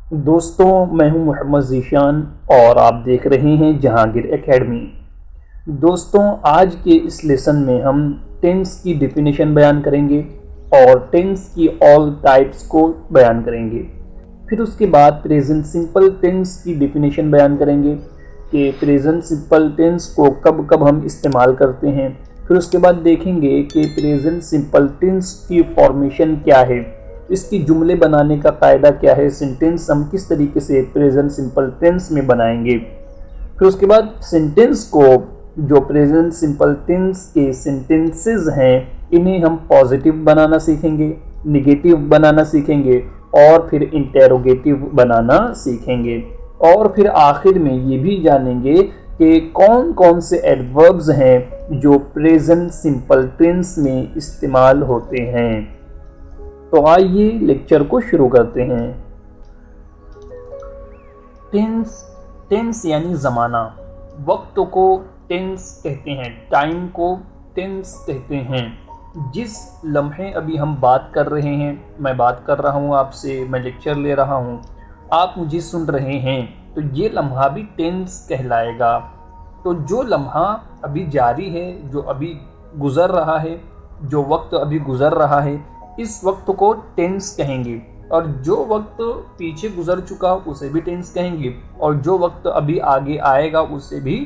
दोस्तों, मैं हूं मोहम्मद ज़ीशान और आप देख रहे हैं जहांगीर एकेडमी। दोस्तों, आज के इस लेसन में हम टेंस की डेफिनेशन बयान करेंगे और टेंस की ऑल टाइप्स को बयान करेंगे। फिर उसके बाद प्रेजेंट सिंपल टेंस की डेफिनेशन बयान करेंगे कि प्रेजेंट सिंपल टेंस को कब कब हम इस्तेमाल करते हैं। फिर उसके बाद देखेंगे कि प्रेजेंट सिंपल टेंस की फॉर्मेशन क्या है, इसकी जुमले बनाने का कायदा क्या है, सेंटेंस हम किस तरीके से प्रेजेंट सिंपल टेंस में बनाएंगे। फिर उसके बाद सेंटेंस को, जो प्रेजेंट सिंपल टेंस के सेंटेंसेस हैं, इन्हें हम पॉजिटिव बनाना सीखेंगे, निगेटिव बनाना सीखेंगे और फिर इंटेरोगेटिव बनाना सीखेंगे। और फिर आखिर में ये भी जानेंगे कि कौन कौन से एडवर्ब्स हैं जो प्रेजेंट सिंपल टेंस में इस्तेमाल होते हैं। तो आइए लेक्चर को शुरू करते हैं। टेंस यानी ज़माना। वक्त को टेंस कहते हैं, टाइम को टेंस कहते हैं। जिस लम्हे अभी हम बात कर रहे हैं, मैं बात कर रहा हूँ आपसे, मैं लेक्चर ले रहा हूँ, आप मुझे सुन रहे हैं, तो ये लम्हा भी टेंस कहलाएगा। तो जो लम्हा अभी जारी है, जो अभी गुज़र रहा है, जो वक्त अभी गुज़र रहा है, इस वक्त को टेंस कहेंगे। और जो वक्त पीछे गुजर चुका उसे भी टेंस कहेंगे, और जो वक्त अभी आगे आएगा उसे भी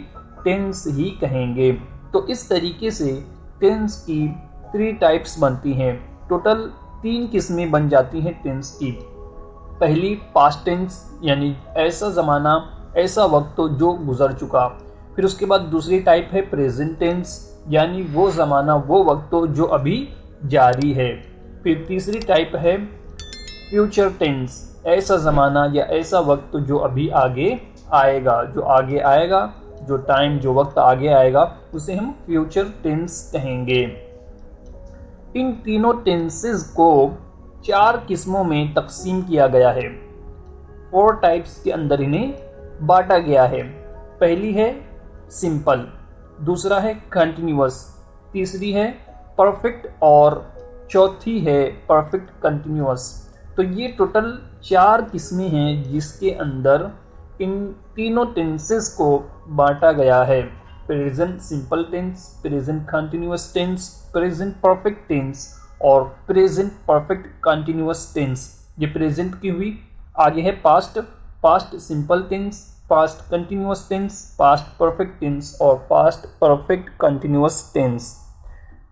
टेंस ही कहेंगे। तो इस तरीके से टेंस की 3 टाइप्स बनती हैं। टोटल 3 किस्में बन जाती हैं टेंस की। पहली पास्ट टेंस यानी ऐसा ज़माना, ऐसा वक्त जो गुजर चुका। फिर उसके बाद दूसरी टाइप है प्रेजेंट टेंस, यानी वो ज़माना, वो वक्त जो अभी जारी है। फिर तीसरी टाइप है फ्यूचर टेंस, ऐसा ज़माना या ऐसा वक्त जो अभी आगे आएगा, जो आगे आएगा, जो टाइम, जो वक्त आगे आएगा, उसे हम फ्यूचर टेंस कहेंगे। इन तीनों टेंसेस को 4 किस्मों में तकसीम किया गया है। 4 टाइप्स के अंदर इन्हें बांटा गया है। पहली है सिंपल, दूसरा है कंटिन्यूअस, तीसरी है परफेक्ट और चौथी है परफेक्ट कंटिन्यूअस। तो ये टोटल 4 किस्में हैं जिसके अंदर इन तीनों टेंसेस को बांटा गया है। Present simple tense, present continuous tense, present perfect tense और प्रेजेंट परफेक्ट कंटिन्यूअस टेंस। ये प्रेजेंट की हुई। आगे है past, past simple tense, past continuous tense, past perfect tense और पास्ट परफेक्ट कंटिन्यूअस टेंस।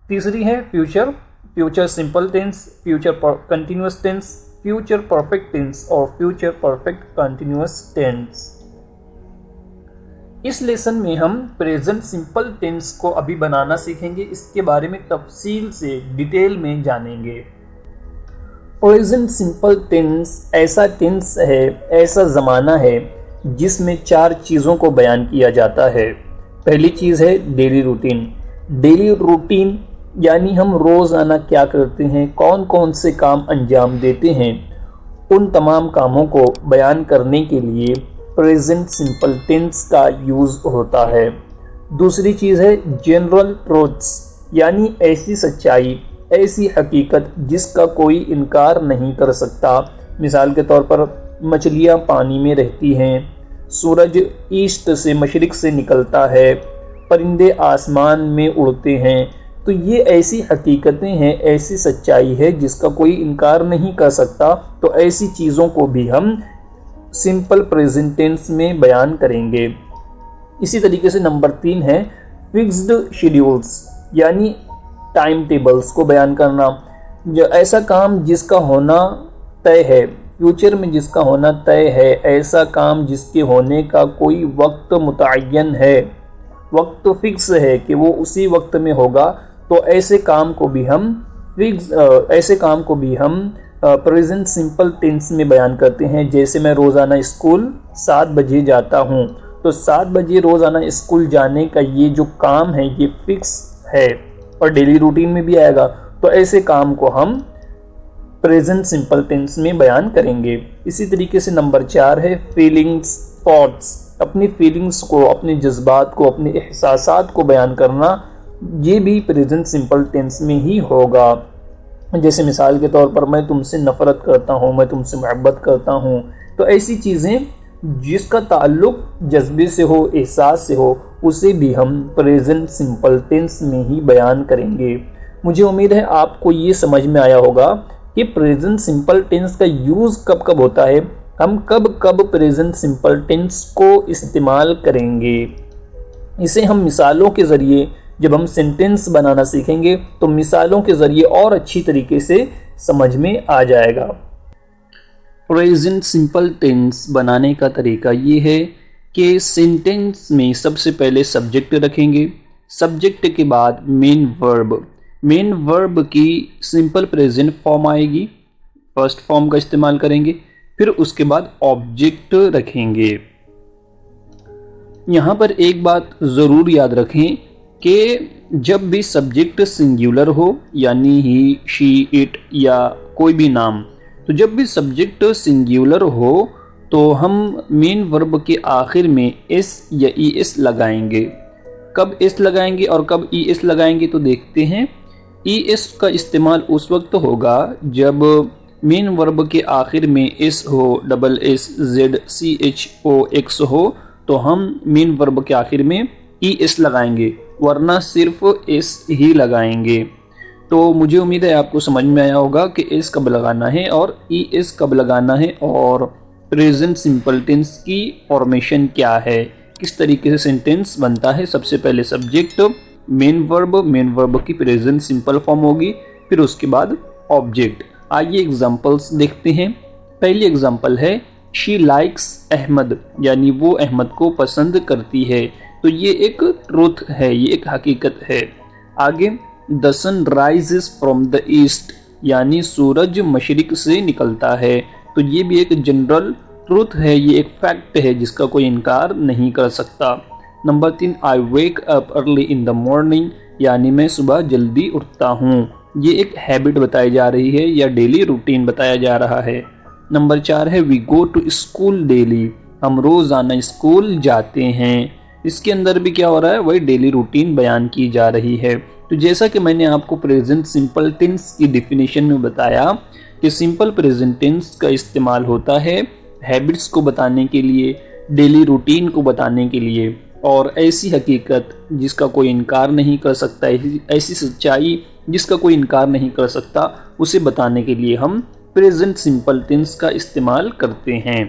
तीसरी है future, future simple tense, future continuous tense, future perfect tense और फ्यूचर परफेक्ट कंटिन्यूअस टेंस। इस लेसन में हम प्रेजेंट सिंपल टेंस को अभी बनाना सीखेंगे। इसके बारे में तफसील से डिटेल में जानेंगे। प्रेजेंट सिंपल टेंस ऐसा टेंस है, ऐसा ज़माना है जिसमें 4 चीज़ों को बयान किया जाता है। पहली चीज़ है डेली रूटीन। डेली रूटीन यानी हम रोज़ाना क्या करते हैं, कौन कौन से काम अंजाम देते हैं, उन तमाम कामों को बयान करने के लिए प्रेजेंट सिंपल टेंस का यूज़ होता है। दूसरी चीज़ है जनरल ट्रूथ्स, यानी ऐसी सच्चाई, ऐसी हकीकत जिसका कोई इनकार नहीं कर सकता। मिसाल के तौर पर मछलियाँ पानी में रहती हैं, सूरज ईस्ट से मशरिक से निकलता है, परिंदे आसमान में उड़ते हैं। तो ये ऐसी हकीकतें हैं, ऐसी सच्चाई है जिसका कोई इनकार नहीं कर सकता। तो ऐसी चीज़ों को भी हम सिंपल प्रेजेंट टेंस में बयान करेंगे। इसी तरीके से नंबर 3 है फिक्स्ड शेड्यूल्स, यानी टाइम टेबल्स को बयान करना। जो ऐसा काम जिसका होना तय है, फ्यूचर में जिसका होना तय है, ऐसा काम जिसके होने का कोई वक्त मुतय्यन है, वक्त फिक्स है कि वो उसी वक्त में होगा, तो ऐसे काम को भी हम प्रेजेंट सिंपल टेंस में बयान करते हैं। जैसे मैं रोज़ाना स्कूल 7 बजे जाता हूँ, तो 7 बजे रोज़ाना स्कूल जाने का ये जो काम है ये फिक्स है और डेली रूटीन में भी आएगा। तो ऐसे काम को हम प्रेजेंट सिंपल टेंस में बयान करेंगे। इसी तरीके से नंबर 4 है फीलिंग्स, थॉट्स, अपनी फीलिंग्स को, अपने जज्बात को, अपने एहसासात को बयान करना, ये भी प्रेजेंट सिंपल टेंस में ही होगा। जैसे मिसाल के तौर पर मैं तुमसे नफ़रत करता हूँ, मैं तुमसे मोहब्बत करता हूँ, तो ऐसी चीज़ें जिसका ताल्लुक जज्बे से हो, एहसास से हो, उसे भी हम प्रेजेंट सिंपल टेंस में ही बयान करेंगे। मुझे उम्मीद है आपको ये समझ में आया होगा कि प्रेजेंट सिंपल टेंस का यूज़ कब कब होता है, हम कब कब प्रेजेंट सिंपल टेंस को इस्तेमाल करेंगे। इसे हम मिसालों के ज़रिए जब हम सेंटेंस बनाना सीखेंगे तो मिसालों के ज़रिए और अच्छी तरीके से समझ में आ जाएगा। प्रेजेंट सिंपल टेंस बनाने का तरीका ये है कि सेंटेंस में सबसे पहले सब्जेक्ट रखेंगे, सब्जेक्ट के बाद मेन वर्ब की सिंपल प्रेजेंट फॉर्म आएगी, फर्स्ट फॉर्म का इस्तेमाल करेंगे, फिर उसके बाद ऑब्जेक्ट रखेंगे। यहाँ पर एक बात ज़रूर याद रखें कि जब भी सब्जेक्ट सिंगुलर हो यानी ही, शी, इट या कोई भी नाम, तो जब भी सब्जेक्ट सिंगुलर हो तो हम मेन वर्ब के आखिर में एस या ई एस लगाएंगे। कब एस लगाएंगे और कब ई एस लगाएंगे तो देखते हैं। ई एस का इस्तेमाल उस वक्त होगा जब मेन वर्ब के आखिर में एस हो, double S, Z, C H O X हो, तो हम मेन वर्ब के आखिर में ई एस लगाएंगे, वरना सिर्फ एस ही लगाएंगे। तो मुझे उम्मीद है आपको समझ में आया होगा कि एस कब लगाना है और ई एस कब लगाना है और प्रेजेंट सिंपल टेंस की फॉर्मेशन क्या है, किस तरीके से सेंटेंस बनता है। सबसे पहले सब्जेक्ट, मेन वर्ब की प्रेजेंट सिंपल फॉर्म होगी, फिर उसके बाद ऑब्जेक्ट। आइए एग्जांपल्स देखते हैं। पहली एग्जांपल है शी लाइक्स अहमद, यानी वो अहमद को पसंद करती है। तो ये एक ट्रूथ है, ये एक हकीकत है। आगे the sun rises from the east, यानी सूरज मशरिक से निकलता है। तो ये भी एक जनरल ट्रूथ है, ये एक फैक्ट है जिसका कोई इनकार नहीं कर सकता। Number 3 I wake up early in the morning, यानी मैं सुबह जल्दी उठता हूँ। ये एक हैबिट बताई जा रही है या डेली रूटीन बताया जा रहा है। नंबर 4 है we go to school daily, हम रोज़ाना स्कूल जाते हैं। इसके अंदर भी क्या हो रहा है, वही डेली रूटीन बयान की जा रही है। तो जैसा कि मैंने आपको प्रेजेंट सिंपल टेंस की डेफिनेशन में बताया कि सिंपल प्रेजेंट टेंस का इस्तेमाल होता है हैबिट्स को बताने के लिए, डेली रूटीन को बताने के लिए, और ऐसी हकीकत जिसका कोई इनकार नहीं कर सकता, ऐसी सच्चाई जिसका कोई इनकार नहीं कर सकता, उसे बताने के लिए हम प्रेजेंट सिंपल टेंस का इस्तेमाल करते हैं।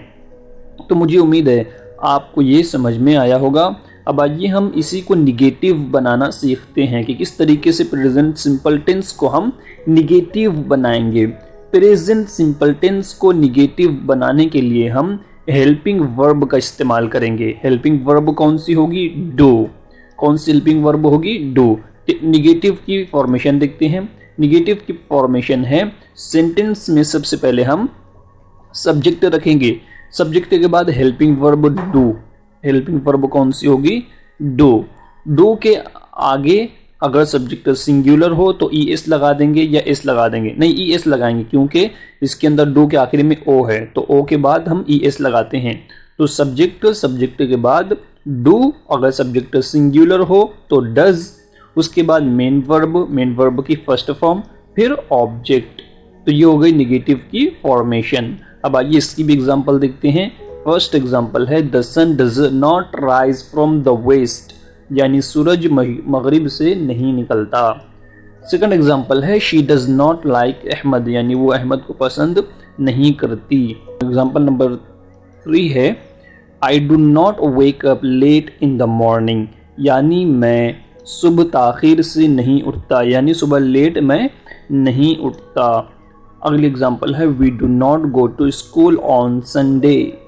तो मुझे उम्मीद है आपको ये समझ में आया होगा। अब आइए हम इसी को निगेटिव बनाना सीखते हैं कि किस तरीके से प्रेजेंट सिंपल टेंस को हम निगेटिव बनाएंगे। प्रेजेंट सिंपल टेंस को निगेटिव बनाने के लिए हम हेल्पिंग वर्ब का इस्तेमाल करेंगे। हेल्पिंग वर्ब कौन सी होगी? डू। कौन सी हेल्पिंग वर्ब होगी? डू। निगेटिव की फॉर्मेशन देखते हैं। निगेटिव की फॉर्मेशन है सेंटेंस में सबसे पहले हम सब्जेक्ट रखेंगे, सब्जेक्ट के बाद helping verb do. Helping verb कौन सी होगी? डू। डू के आगे अगर सब्जेक्ट सिंगुलर हो तो ई एस लगा देंगे या एस लगा देंगे, नहीं ई एस लगाएंगे क्योंकि इसके अंदर डू के आखिर में ओ है, तो ओ के बाद हम ई एस लगाते हैं। तो सब्जेक्ट के बाद डू, अगर सब्जेक्ट सिंगुलर हो तो डज, उसके बाद मेन वर्ब की फर्स्ट फॉर्म, फिर ऑब्जेक्ट। तो ये हो गई निगेटिव की फॉर्मेशन। अब आइए इसकी भी एग्जांपल देखते हैं। फर्स्ट एग्जांपल है the sun does not rise from the west, यानी सूरज मगरिब से नहीं निकलता। सेकंड एग्जांपल है she does not like Ahmed, यानी वो अहमद को पसंद नहीं करती। एग्जांपल नंबर 3 है I do not wake up late in the morning, यानी मैं सुबह ताखिर से नहीं उठता, यानी सुबह लेट मैं नहीं उठता। अगली एग्जांपल है we do not go to school on Sunday,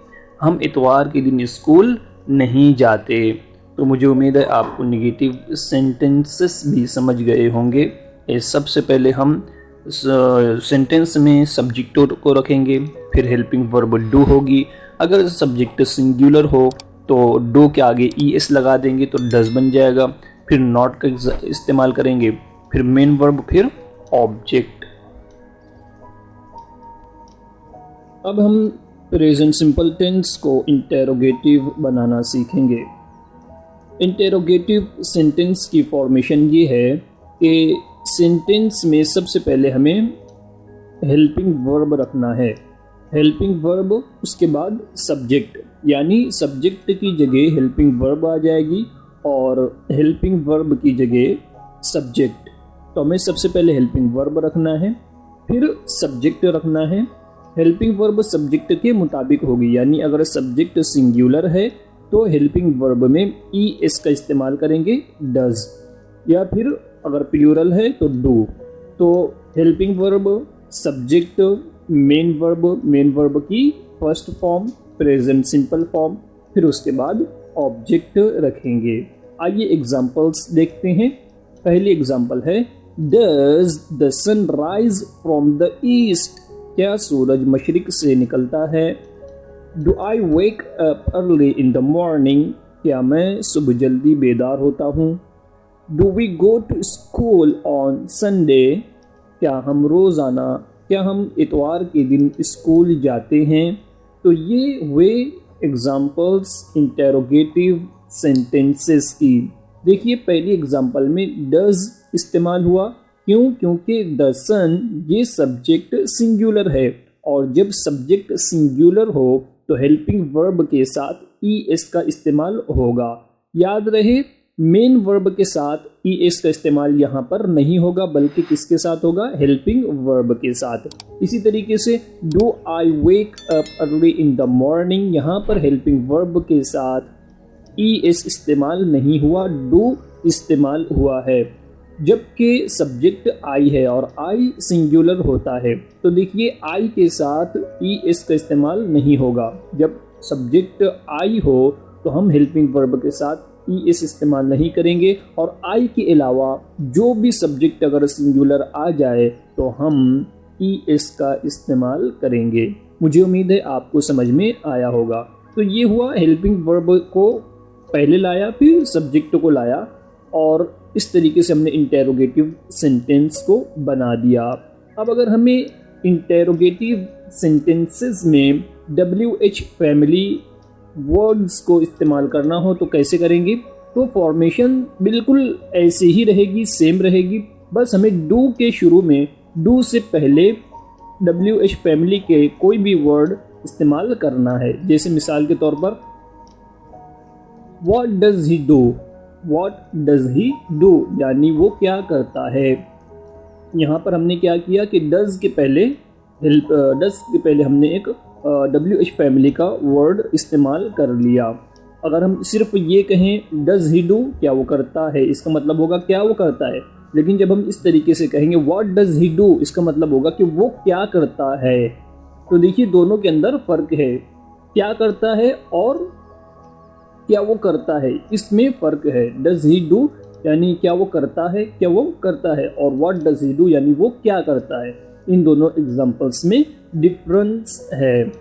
हम इतवार के दिन स्कूल नहीं जाते। तो मुझे उम्मीद है आपको निगेटिव सेंटेंसेस भी समझ गए होंगे। सबसे पहले हम सेंटेंस में सब्जेक्ट को रखेंगे, फिर हेल्पिंग वर्ब डू होगी। अगर सब्जेक्ट सिंगुलर हो तो डू के आगे ई एस लगा देंगे तो डज बन जाएगा, फिर नॉट का इस्तेमाल करेंगे, फिर मेन वर्ब, फिर ऑब्जेक्ट। अब हम प्रेजेंट सिंपल टेंस को इंटेरोगेटिव बनाना सीखेंगे। इंटेरोगेटिव सेंटेंस की फॉर्मेशन ये है कि सेंटेंस में सबसे पहले हमें हेल्पिंग वर्ब रखना है। हेल्पिंग वर्ब, उसके बाद सब्जेक्ट, यानी सब्जेक्ट की जगह हेल्पिंग वर्ब आ जाएगी और हेल्पिंग वर्ब की जगह सब्जेक्ट। तो हमें सबसे पहले हेल्पिंग वर्ब रखना है, फिर सब्जेक्ट रखना है। हेल्पिंग वर्ब सब्जेक्ट के मुताबिक होगी, यानी अगर सब्जेक्ट सिंगुलर है तो हेल्पिंग वर्ब में ई एस का इस्तेमाल करेंगे, डज, या फिर अगर प्लूरल है तो डू। तो helping verb, subject, main verb की first form, present simple form, फिर उसके बाद ऑब्जेक्ट रखेंगे। आइए एग्जांपल्स देखते हैं। पहली एग्जांपल है does the sun rise from the east, क्या सूरज मशरिक से निकलता है। Do I wake up early in the morning, क्या मैं सुबह जल्दी बेदार होता हूँ। Do we go to school on Sunday, क्या हम इतवार के दिन स्कूल जाते हैं। तो ये हुए एग्जाम्पल्स इंटेरोगेटिव सेंटेंसेस की। देखिए पहली एग्जाम्पल में डज इस्तेमाल हुआ, क्यों? क्योंकि द सन ये सब्जेक्ट सिंगुलर है और जब सब्जेक्ट सिंगुलर हो तो हेल्पिंग वर्ब के साथ ई एस का इस्तेमाल होगा। याद रहे मेन वर्ब के साथ ई एस का इस्तेमाल यहाँ पर नहीं होगा, बल्कि किसके साथ होगा? हेल्पिंग वर्ब के साथ। इसी तरीके से do I wake up early in the morning, यहाँ पर हेल्पिंग वर्ब के साथ ई एस इस्तेमाल नहीं हुआ, डू इस्तेमाल हुआ है। जबकि सब्जेक्ट आई है और आई सिंगुलर होता है, तो देखिए आई के साथ ई एस का इस्तेमाल नहीं होगा। जब सब्जेक्ट आई हो तो हम हेल्पिंग वर्ब के साथ ई एस इस्तेमाल नहीं करेंगे, और आई के अलावा जो भी सब्जेक्ट अगर सिंगुलर आ जाए तो हम ई एस का इस्तेमाल करेंगे। मुझे उम्मीद है आपको समझ में आया होगा। तो ये हुआ हेल्पिंग वर्ब को पहले लाया, फिर सब्जेक्ट को लाया, और इस तरीके से हमने इंटेरोगेटिव सेंटेंस को बना दिया। अब अगर हमें इंटेरोगेटिव सेंटेंसेस में WH फैमिली वर्ड्स को इस्तेमाल करना हो तो कैसे करेंगे? तो फॉर्मेशन बिल्कुल ऐसे ही रहेगी, सेम रहेगी, बस हमें डू के शुरू में, डू से पहले WH फैमिली के कोई भी वर्ड इस्तेमाल करना है। जैसे मिसाल के तौर पर What does he do? What does he do? यानी वो क्या करता है। यहाँ पर हमने क्या किया कि डज के पहले हमने एक WH फैमिली का वर्ड इस्तेमाल कर लिया। अगर हम सिर्फ ये कहें डज ही डू, क्या वो करता है, इसका मतलब होगा क्या वो करता है। लेकिन जब हम इस तरीके से कहेंगे व्हाट डज ही डू, इसका मतलब होगा कि वो क्या करता है। तो देखिए दोनों के अंदर फर्क है, क्या करता है और क्या वो करता है, इसमें फर्क है। डज ही डू यानी क्या वो करता है, क्या वो करता है, और व्हाट डज ही डू यानी वो क्या करता है। इन दोनों एग्जांपल्स में डिफरेंस है।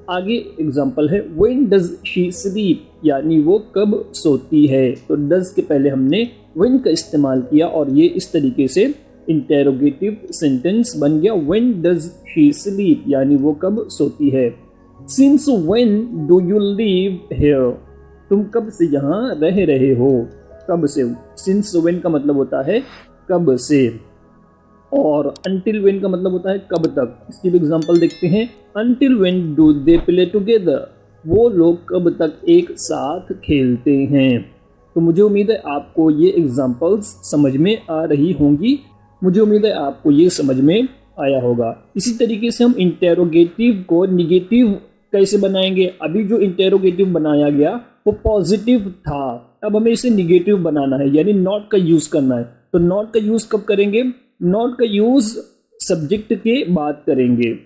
आगे एग्जांपल है व्हेन डज शी स्लीप, यानी वो कब सोती है। तो डज के पहले हमने व्हेन का इस्तेमाल किया और ये इस तरीके से इंटेरोगेटिव सेंटेंस बन गया। व्हेन डज शी स्लीप यानी वो कब सोती है। Since when do you live here, तुम कब से यहाँ रह रहे हो, कब से। सिंस व्हेन का मतलब होता है कब से, और until when का मतलब होता है कब तक। इसकी भी एग्जांपल देखते हैं। until when do they play together, वो लोग कब तक एक साथ खेलते हैं। तो मुझे उम्मीद है आपको ये एग्जांपल्स समझ में आ रही होंगी, मुझे उम्मीद है आपको ये समझ में आया होगा। इसी तरीके से हम इंटेरोगेटिव को निगेटिव कैसे बनाएंगे। अभी जो इंटेरोगेटिव बनाया गया वो पॉजिटिव था, अब हमें इसे निगेटिव बनाना है, यानी नॉट का यूज करना है। तो नॉट का यूज कब करेंगे? नॉट का यूज सब्जेक्ट के बाद करेंगे।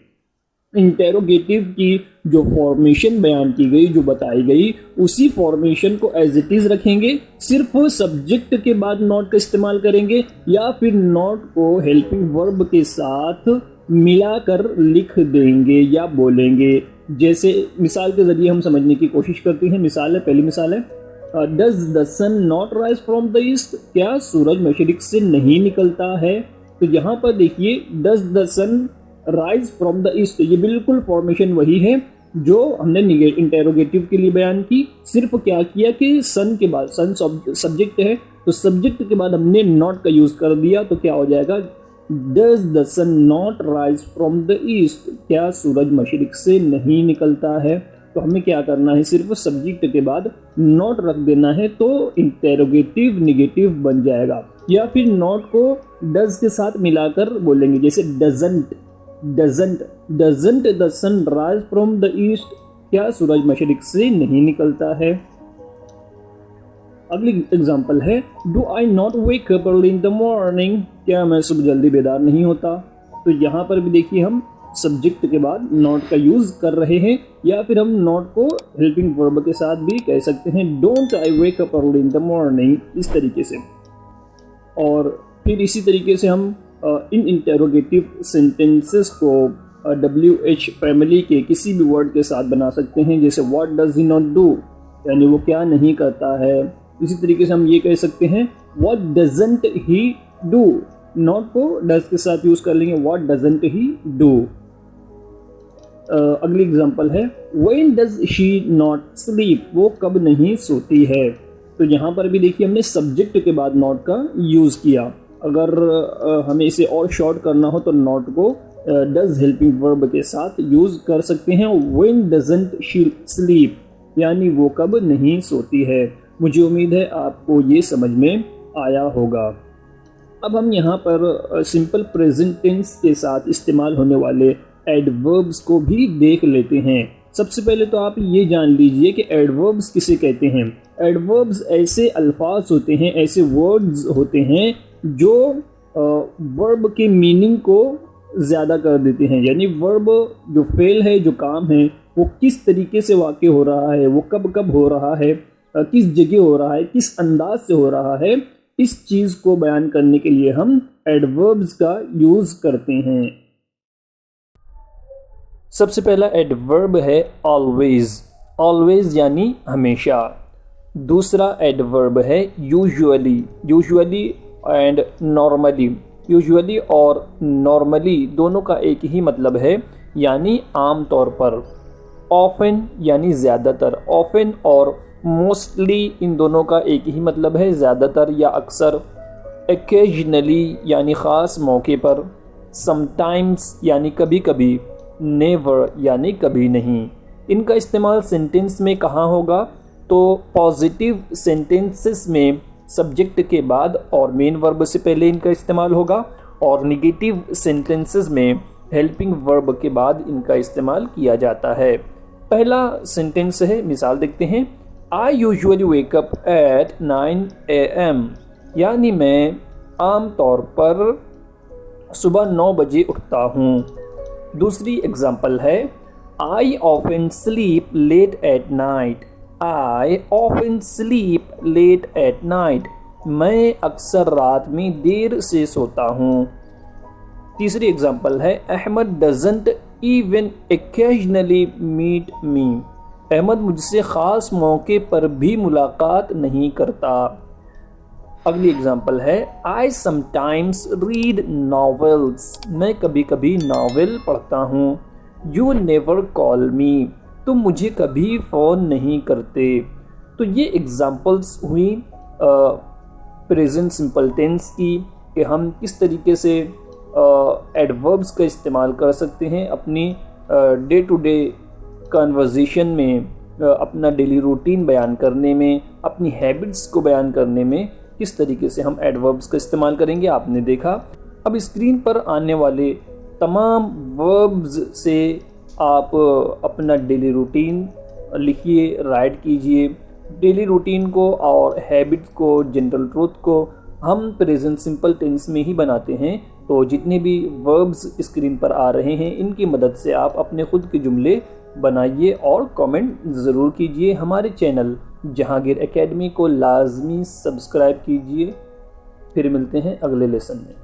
इंटेरोगेटिव की जो फॉर्मेशन बयान की गई, जो बताई गई, उसी फॉर्मेशन को एज इट इज रखेंगे, सिर्फ सब्जेक्ट के बाद नॉट का इस्तेमाल करेंगे, या फिर नॉट को हेल्पिंग वर्ब के साथ मिलाकर लिख देंगे या बोलेंगे। जैसे मिसाल के जरिए हम समझने की कोशिश करते हैं। मिसाल है, पहली मिसाल है does the sun not rise from the east, क्या सूरज मशरिक से नहीं निकलता है। तो यहाँ पर देखिए does the sun rise from the east, ये बिल्कुल फॉर्मेशन वही है जो हमने इंटेरोगेटिव के लिए बयान की। सिर्फ क्या किया कि सन के बाद, सन सब्जेक्ट है तो सब्जेक्ट के बाद हमने नॉट का यूज कर दिया, तो क्या हो जाएगा does the sun not rise from the east, क्या सूरज मशरिक से नहीं निकलता है। तो हमें क्या करना है, सिर्फ सब्जेक्ट के बाद नॉट रख देना है तो इंटेरोगेटिव निगेटिव बन जाएगा, या फिर नॉट को डज के साथ मिलाकर बोलेंगे, जैसे doesn't doesn't doesn't the sun rise from the east, क्या सूरज मशरिक से नहीं निकलता है। अगली एग्जाम्पल है, do I not wake up early in the morning, क्या मैं सुबह जल्दी बेदार नहीं होता। तो यहाँ पर भी देखिए हम सब्जेक्ट के बाद नॉट का यूज कर रहे हैं, या फिर हम नॉट को हेल्पिंग वर्ब के साथ भी कह सकते हैं, don't I wake up early in the morning, इस तरीके से। और फिर इसी तरीके से हम इन इंटेरोगेटिव सेंटेंसेस को WH फैमिली के किसी भी वर्ड के साथ बना सकते हैं, जैसे what does he not do, यानी वो क्या नहीं करता है। इसी तरीके से हम ये कह सकते हैं, what doesn't he do, not को डज के साथ यूज कर लेंगे, व्हाट डजंट ही डू। अगली एग्जांपल है, when does she not sleep, वो कब नहीं सोती है। तो यहाँ पर भी देखिए हमने सब्जेक्ट के बाद नॉट का यूज किया। अगर हमें इसे और शॉर्ट करना हो तो नॉट को डज हेल्पिंग वर्ब के साथ यूज कर सकते हैं, व्हेन डजंट शी स्लीप, यानी वो कब नहीं सोती है। मुझे उम्मीद है आपको ये समझ में आया होगा। अब हम यहाँ पर सिंपल प्रेजेंट टेंस के साथ इस्तेमाल होने वाले एडवर्ब्स को भी देख लेते हैं। सबसे पहले तो आप ये जान लीजिए कि एडवर्ब्स किसे कहते हैं। एडवर्ब्स ऐसे अल्फाज होते हैं, ऐसे वर्ड्स होते हैं जो वर्ब के मीनिंग को ज़्यादा कर देते हैं, यानी वर्ब जो फेल है, जो काम है, वो किस तरीके से वाक़ई हो रहा है, वो कब कब हो रहा है, किस जगह हो रहा है, किस अंदाज से हो रहा है, इस चीज़ को बयान करने के लिए हम एडवर्ब्स का यूज़ करते हैं। सबसे पहला एडवर्ब है ऑलवेज, ऑलवेज यानी हमेशा। दूसरा एडवर्ब है usually, usually and normally. Usually और नॉर्मली दोनों का एक ही मतलब है, यानी आम तौर पर। ऑफन यानी ज़्यादातर, ऑफन और मोस्टली इन दोनों का एक ही मतलब है, ज़्यादातर या अक्सर। ओकेजनली यानी ख़ास मौके पर। समटाइम्स यानी कभी कभी। नेवर यानी कभी नहीं। इनका इस्तेमाल सेंटेंस में कहाँ होगा, तो पॉजिटिव सेंटेंसेस में सब्जेक्ट के बाद और मेन वर्ब से पहले इनका इस्तेमाल होगा, और निगेटिव सेंटेंसेस में हेल्पिंग वर्ब के बाद इनका इस्तेमाल किया जाता है। पहला सेंटेंस है, मिसाल देखते हैं, I usually wake up at 9 AM, यानी मैं आम तौर पर सुबह 9 बजे उठता हूँ। दूसरी एग्जाम्पल है, I often sleep late at night, I often sleep late at night, मैं अक्सर रात में देर से सोता हूँ। तीसरी एग्जाम्पल है, Ahmed doesn't even occasionally meet me, Ahmed मुझसे ख़ास मौके पर भी मुलाकात नहीं करता। अगली एग्जाम्पल है, आई समटाइम्स रीड नॉवेल्स, मैं कभी कभी नावल पढ़ता हूँ। यू नेवर कॉल मी, तुम मुझे कभी फ़ोन नहीं करते। तो ये एग्जाम्पल्स हुई प्रेजेंट सिंपल टेंस की, कि हम किस तरीके से एडवर्ब्स का इस्तेमाल कर सकते हैं अपनी डे टू डे कन्वर्सेशन में, अपना डेली रूटीन बयान करने में, अपनी हैबिट्स को बयान करने में किस तरीके से हम एडवर्ब्स का इस्तेमाल करेंगे, आपने देखा। अब स्क्रीन पर आने वाले तमाम वर्ब्स से आप अपना डेली रूटीन लिखिए, राइट कीजिए। डेली रूटीन को और हैबिट्स को, जनरल ट्रूथ को हम प्रेजेंट सिंपल टेंस में ही बनाते हैं। तो जितने भी वर्ब्स स्क्रीन पर आ रहे हैं, इनकी मदद से आप अपने खुद के जुमले बनाइए और कमेंट ज़रूर कीजिए। हमारे चैनल जहांगीर एकेडमी को लाजमी सब्सक्राइब कीजिए। फिर मिलते हैं अगले लेसन में।